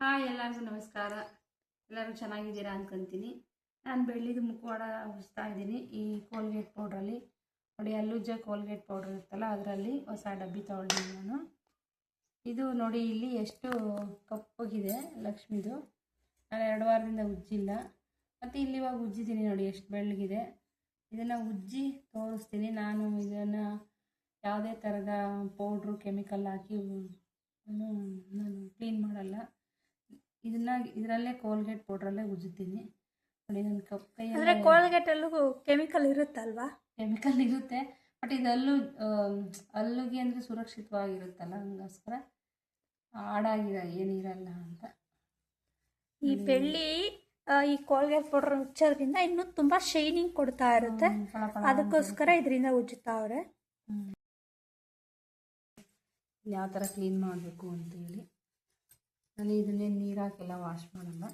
Hi ಎಲ್ಲರಿಗೂ ನಮಸ್ಕಾರ. ಎಲ್ಲರೂ ಚೆನ್ನಾಗಿದ್ದೀರಾ ಅನ್ಕೊಂತೀನಿ. ನಾನು ಬೆಳ್ಳಿದು ಮುಖವಾಡ ಉಜ್ತಾ ಇದ್ದೀನಿ ಈ ಕೋಲ್ಗೇಟ್ ಪೌಡ್ರಲ್ಲಿ. ನೋಡಿ, ಅಲ್ಲುಜ್ಜ ಕೋಲ್ಗೇಟ್ ಪೌಡ್ರ್ ಇರುತ್ತಲ್ಲ, ಅದರಲ್ಲಿ ಹೊಸ ಡಬ್ಬಿ ತೊಗೊಂಡಿದ್ದೀನಿ ನಾನು. ಇದು ನೋಡಿ, ಇಲ್ಲಿ ಎಷ್ಟು ಕಪ್ಪಗಿದೆ ಲಕ್ಷ್ಮಿದು. ನಾನು 2 ವಾರದಿಂದ ಉಜ್ಜಿಲ್ಲ, ಮತ್ತು ಇಲ್ಲಿ ಇವಾಗ ಉಜ್ಜಿದ್ದೀನಿ. ನೋಡಿ ಎಷ್ಟು ಬೆಳ್ಳಗಿದೆ. ಇದನ್ನು ಉಜ್ಜಿ ತೋರಿಸ್ತೀನಿ. ನಾನು ಇದನ್ನು ಯಾವುದೇ ಥರದ ಪೌಡ್ರು ಕೆಮಿಕಲ್ ಹಾಕಿ ನಾನು ಕ್ಲೀನ್ ಮಾಡಲ್ಲ. ಇದರಲ್ಲೇ ಕೋಲ್ಗೇಟ್ ಪೌಡ್ರಲ್ಲೇ ಉಜ್ಜುತ್ತೀನಿ. ನೋಡಿ, ನನ್ನ ಕೈ ಅಂದರೆ ಕೋಲ್ಗೇಟಲ್ಲೂ ಕೆಮಿಕಲ್ ಇರುತ್ತಲ್ವಾ? ಕೆಮಿಕಲ್ ಇರುತ್ತೆ, ಬಟ್ ಇದು ಅಲ್ಲಿಗೆ ಅಂದರೆ ಸುರಕ್ಷಿತವಾಗಿರುತ್ತಲ್ಲ, ಹಂಗೋಸ್ಕರ ಹಾಡಾಗಿರ ಏನಿರಲ್ಲ ಅಂತ. ಈ ಬೆಳ್ಳಿ ಈ ಕೋಲ್ಗೇಟ್ ಪೌಡರ್ ಉಚ್ಚೋದ್ರಿಂದ ಇನ್ನೂ ತುಂಬ ಶೈನಿಂಗ್ ಕೊಡ್ತಾ ಇರುತ್ತೆ, ಅದಕ್ಕೋಸ್ಕರ ಇದರಿಂದ ಉಜ್ಜುತ್ತಾವ್ರೆ. ಯಾವ ಥರ ಕ್ಲೀನ್ ಮಾಡಬೇಕು ಅಂತೇಳಿ ನಾನು ಇದನ್ನೇ ನೀರು ಹಾಕೆಲ್ಲ ವಾಶ್ ಮಾಡಲ್ಲ.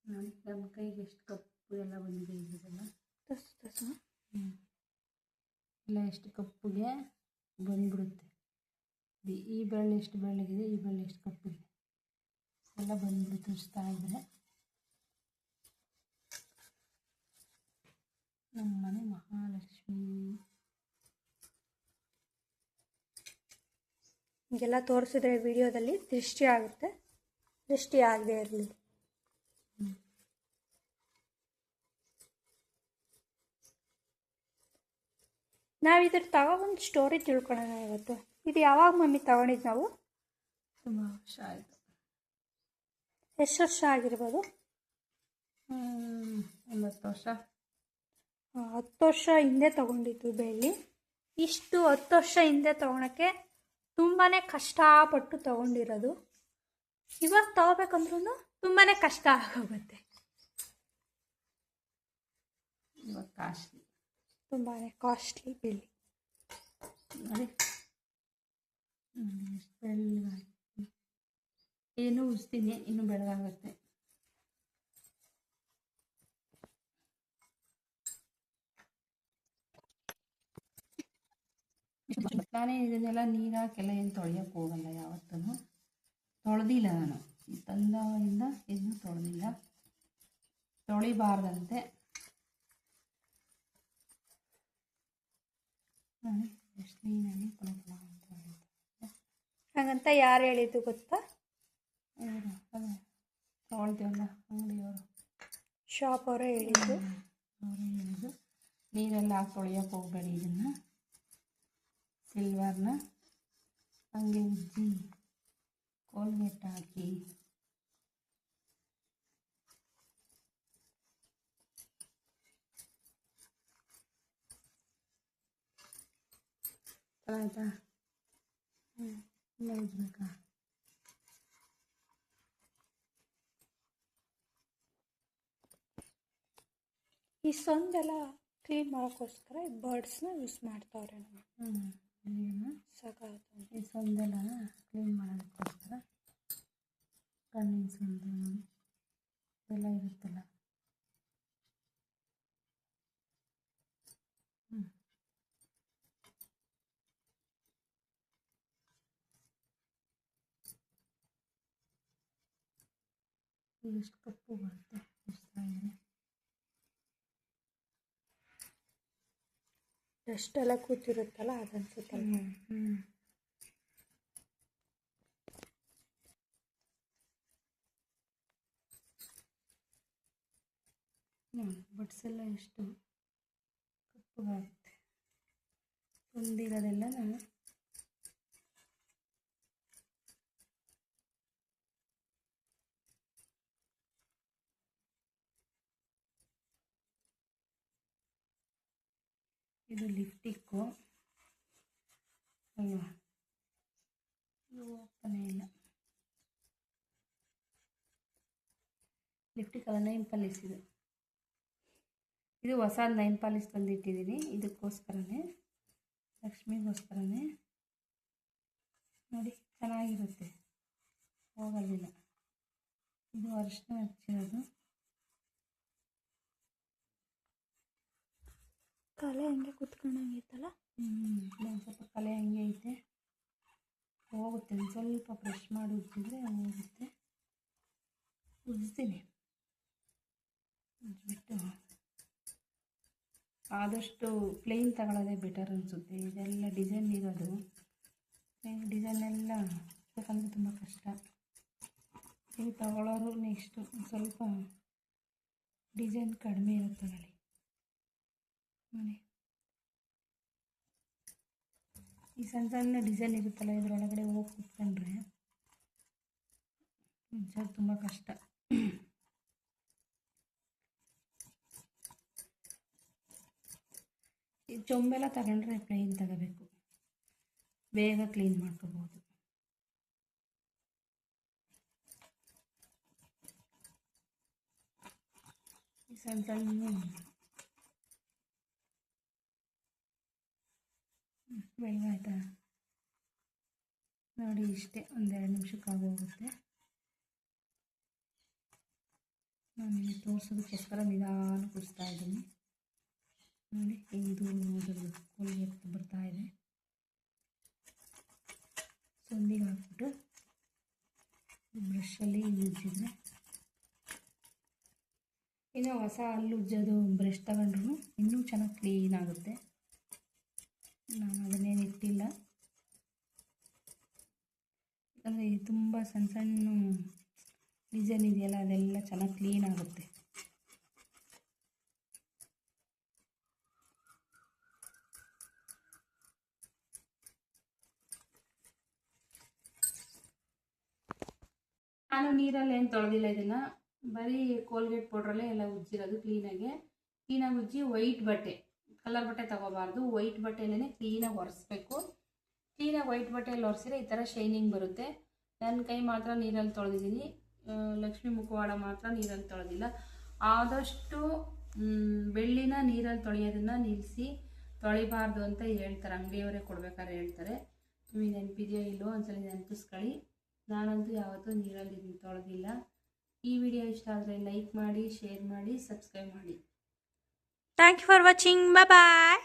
ನೋಡಿ, ನಮ್ಮ ಕೈಗೆ ಎಷ್ಟು ಕಪ್ಪು ಎಲ್ಲ ಬಂದಿದೆ ಇದೆಲ್ಲ. ಎಲ್ಲ ಎಷ್ಟು ಕಪ್ಪುಗೆ ಬಂದ್ಬಿಡುತ್ತೆ. ಈ ಬೆಳ್ಳಿ ಎಷ್ಟು ಬೆಳ್ಳಗಿದೆ, ಈ ಬೆಳ್ಳಿ ಎಷ್ಟು ಕಪ್ಪುಗಿದೆ ಎಲ್ಲ ಬಂದ್ಬಿಡುತ್ತೆ ಉಜ್ತಾ ಇದ್ದರೆ. ನಮ್ಮ ಮನೆ ಮಹಾಲಕ್ಷ್ಮಿ. ಹೀಗೆಲ್ಲ ತೋರಿಸಿದ್ರೆ ವಿಡಿಯೋದಲ್ಲಿ ದೃಷ್ಟಿ ಆಗುತ್ತೆ, ದೃಷ್ಟಿ ಆಗದೆ ಇರಲಿ. ನಾವು ಇದ್ರ ತಗೊಬಂದು ಸ್ಟೋರಿ ತಿಳ್ಕೊಳ್ಳೋಣ ಇವತ್ತು. ಇದು ಯಾವಾಗ ಮಮ್ಮಿ ತಗೊಂಡಿದ್ದು ನಾವು? ತುಂಬ ವರ್ಷ ಆಯಿತು. ಎಷ್ಟು ವರ್ಷ ಆಗಿರ್ಬೋದು? 10 ವರ್ಷ. 10 ವರ್ಷ ಹಿಂದೆ ತಗೊಂಡಿದ್ದು ಬೆಳ್ಳಿ. ಇಷ್ಟು 10 ವರ್ಷ ಹಿಂದೆ ತಗೊಳಕ್ಕೆ ತುಂಬಾ ಕಷ್ಟಪಟ್ಟು ತಗೊಂಡಿರೋದು. ಇವಾಗ ತಗೋಬೇಕಂದ್ರೂ ತುಂಬಾ ಕಷ್ಟ ಆಗೋಗುತ್ತೆ. ಇವಾಗ ಕಾಸ್ಟ್ಲಿ, ತುಂಬಾ ಕಾಸ್ಟ್ಲಿ ಬೆಳ್ಳಿ. ನೋಡಿ ಎಷ್ಟು ಬೆಳ್ಳಗಾಗಿ. ಏನು ಉಜ್ತೀನಿ, ಇನ್ನು ಬೆಳಗಾಗುತ್ತೆ. ನಾನೇ ಇದನ್ನೆಲ್ಲ ನೀರು ಹಾಕೆಲ್ಲ ಏನು ತೊಳೆಯೋಕ್ಕೆ ಹೋಗಲ್ಲ, ಯಾವತ್ತೂ ತೊಳೆದಿಲ್ಲ ನಾನು. ತಂದಾಗಿಂದ ಇದನ್ನು ತೊಳೆದಿಲ್ಲ, ತೊಳಿಬಾರ್ದಂತೆ. ಎಷ್ಟು ನೀರಲ್ಲಿ ಹಾಗಂತ ಯಾರು ಹೇಳಿದ್ದು ಗೊತ್ತಾ? ಇವರು ಅದೇ ತೊಗೊಳ್ತೀವಲ್ಲ ಅಂಗಡಿಯವರು, ಶಾಪ್ ಅವರೇ ಹೇಳಿದ್ದು. ಅವರೇ ಹೇಳಿದ್ದು ನೀರೆಲ್ಲ ಹಾಕಿ ತೊಳೆಯೋಕ್ಕೆ ಹೋಗಬೇಡಿ, ಇದನ್ನು ಸಿಲ್ವರ್ನ ಹಂಗೆ ಉಜ್ಜಿ ಕೋಲ್ಗೇಟ್ ಹಾಕಿ ಆಯ್ತಾ. ಇಲ್ಲ ಉಜ್ಬೇಕಾ? ಈ ಸೊಂದೆಲ್ಲ ಕ್ಲೀನ್ ಮಾಡೋಕ್ಕೋಸ್ಕರ ಬರ್ಡ್ಸ್ನ ಯೂಸ್ ಮಾಡ್ತಾವ್ರೆ ನಮಗೆ. ಸಾಕಾಗುತ್ತೆ. ಈ ಸೊಂದೆಲ್ಲ ಕ್ಲೀನ್ ಮಾಡೋದಕ್ಕೋಸ್ಕರ ಕಣ್ಣಿನ ಸೊಂದು ಎಲ್ಲ ಇರುತ್ತಲ್ಲ. ಎಷ್ಟು ಕಪ್ಪು ಬರುತ್ತೆ ಉಜ್ತಾ ಇದ್ರೆ. ಎಷ್ಟೆಲ್ಲ ಕೂತಿರುತ್ತಲ್ಲ ಅದನ್ಸುತ್ತಲ್ಲ. ಬಡ್ಸ್ ಎಲ್ಲ ಎಷ್ಟು ಕಪ್ಪುಗಾಗುತ್ತೆ. ಹೊಂದಿರೋದೆಲ್ಲ ನಾನು ಇದು ಲಿಫ್ಟಿಕ್ಕು ಅಲ್ವಾ, ಇದು ಓಪನೇ ಇಲ್ಲ. ಲಿಫ್ಟಿಕ್ಕಲ್ಲ, ನೈನ್ ಪಾಲಿಸ್. ಇದು ಹೊಸ ನೈನ್ ಪಾಲಿಸ್ ತಂದಿಟ್ಟಿದ್ದೀನಿ, ಇದಕ್ಕೋಸ್ಕರನೇ, ಲಕ್ಷ್ಮಿಗೋಸ್ಕರನೇ. ನೋಡಿ, ಚೆನ್ನಾಗಿರುತ್ತೆ, ಹೋಗೋದಿಲ್ಲ. ಇದು ಅರಿಶಿನ ಹಚ್ಚಿರೋದು. ತಲೆ ಹಂಗೆ ಕುತ್ಕೊಂಡಂಗೈತಲ್ಲ. ಸ್ವಲ್ಪ ಕಲೆ ಹಂಗೆ ಐತೆ. ಹೋಗುತ್ತೆ. ಒಂದು ಸ್ವಲ್ಪ ಬ್ರಷ್ ಮಾಡಿ ಉಜ್ಜಿದ್ರೆ ಹೋಗುತ್ತೆ. ಉಜ್ತೀನಿ. ಉಜ್ಜಿಬಿಟ್ಟು ಆದಷ್ಟು ಪ್ಲೇನ್ ತಗೊಳ್ಳೋದೇ ಬೆಟರ್ ಅನಿಸುತ್ತೆ. ಇದೆಲ್ಲ ಡಿಸೈನ್ ಇರೋದು, ಡಿಸೈನೆಲ್ಲ ಬೇಕಂದರೆ ತುಂಬ ಕಷ್ಟ. ನೀವು ತಗೊಳ್ಳೋರು ನೆಕ್ಸ್ಟು ಸ್ವಲ್ಪ ಡಿಸೈನ್ ಕಡಿಮೆ ಇರುತ್ತೆ ತಗೊಳ್ಳಿ. ನೋಡಿ, ಈ ಸಣ್ಣ ಸಣ್ಣ ಡಿಸೈನ್ ಇರುತ್ತಲ್ಲ, ಇದರೊಳಗಡೆ ಹೋಗಿ ಕುತ್ಕೊಂಡ್ರೆ ಉಜ್ಜೋದು ತುಂಬ ಕಷ್ಟ. ಈ ಚೊಂಬೆಲ್ಲ ತಗೊಂಡ್ರೆ ಪ್ಲೇನ್ ತಗೋಬೇಕು, ಬೇಗ ಕ್ಲೀನ್ ಮಾಡ್ಕೋಬೋದು. ಈ ಸಣ್ಣ ಸಣ್ಣ ಬೆಳಗಾಯ್ತಾ ನೋಡಿ, ಇಷ್ಟೇ, ಒಂದೆರಡು ನಿಮಿಷಕ್ಕೆ ಆಗೋಗುತ್ತೆ. ನಾನು ಇಲ್ಲಿ ತೋರಿಸೋದಕ್ಕೋಸ್ಕರ ನಿಧಾನ ಕುಡಿಸ್ತಾ ಇದ್ದೀನಿ. ನೋಡಿ, ಇದು ಕೋಲ್ಗೇಟ್ ಬರ್ತಾ ಇದೆ. ಸೊಂದಿಗೆ ಹಾಕ್ಬಿಟ್ಟು ಬ್ರಷಲ್ಲಿ ಉಜ್ಜಿದ್ರೆ, ಇನ್ನು ಹೊಸ ಹಲ್ಲು ಉಜ್ಜೋದು ಬ್ರಷ್ ತಗೊಂಡ್ರು ಇನ್ನೂ ಚೆನ್ನಾಗಿ ಕ್ಲೀನ್ ಆಗುತ್ತೆ. ನಾನು ಅದನ್ನೇನು ಇಟ್ಟಿಲ್ಲ, ಯಾಕಂದರೆ ಇದು ತುಂಬ ಸಣ್ಣ ಸಣ್ಣ ಡಿಸೈನ್ ಇದೆಯಲ್ಲ, ಅದೆಲ್ಲ ಚೆನ್ನಾಗಿ ಕ್ಲೀನ್ ಆಗುತ್ತೆ. ನಾನು ನೀರಲ್ಲಿ ಏನು ತೊಳೆದಿಲ್ಲ, ಇದನ್ನು ಬರೀ ಕೋಲ್ಗೇಟ್ ಪೌಡ್ರಲ್ಲೇ ಎಲ್ಲ ಉಜ್ಜಿರೋದು. ಕ್ಲೀನಾಗಿ ಉಜ್ಜಿ ವೈಟ್ ಬಟ್ಟೆ, ಕಲರ್ ಬಟ್ಟೆ ತಗೋಬಾರ್ದು, ವೈಟ್ ಬಟ್ಟೆಲೇ ಕ್ಲೀನಾಗಿ ಒರೆಸ್ಬೇಕು. ಕ್ಲೀನಾಗಿ ವೈಟ್ ಬಟ್ಟೆಯಲ್ಲಿ ಒರೆಸಿದ್ರೆ ಈ ಥರ ಶೈನಿಂಗ್ ಬರುತ್ತೆ. ನನ್ನ ಕೈ ಮಾತ್ರ ನೀರಲ್ಲಿ ತೊಳೆದಿದ್ದೀನಿ, ಲಕ್ಷ್ಮೀ ಮುಖವಾಡ ಮಾತ್ರ ನೀರಲ್ಲಿ ತೊಳೆದಿಲ್ಲ. ಆದಷ್ಟು ಬೆಳ್ಳಿನ ನೀರಲ್ಲಿ ತೊಳೆಯೋದನ್ನು ನಿಲ್ಲಿಸಿ, ತೊಳಿಬಾರ್ದು ಅಂತ ಹೇಳ್ತಾರೆ, ಅಂಗಡಿಯವರೇ ಕೊಡ್ಬೇಕಾದ್ರೆ ಹೇಳ್ತಾರೆ. ನಿಮಗೆ ನೆನಪಿದೆಯೋ ಇಲ್ಲೋ ಒಂದ್ಸಲ ನೆನಪಿಸ್ಕೊಳ್ಳಿ. ನಾನಂತೂ ಯಾವತ್ತೂ ನೀರಲ್ಲಿ ತೊಳೆದಿಲ್ಲ. ಈ ವಿಡಿಯೋ ಇಷ್ಟ ಆದರೆ ಲೈಕ್ ಮಾಡಿ, ಶೇರ್ ಮಾಡಿ, ಸಬ್ಸ್ಕ್ರೈಬ್ ಮಾಡಿ. Thank you for watching. Bye bye.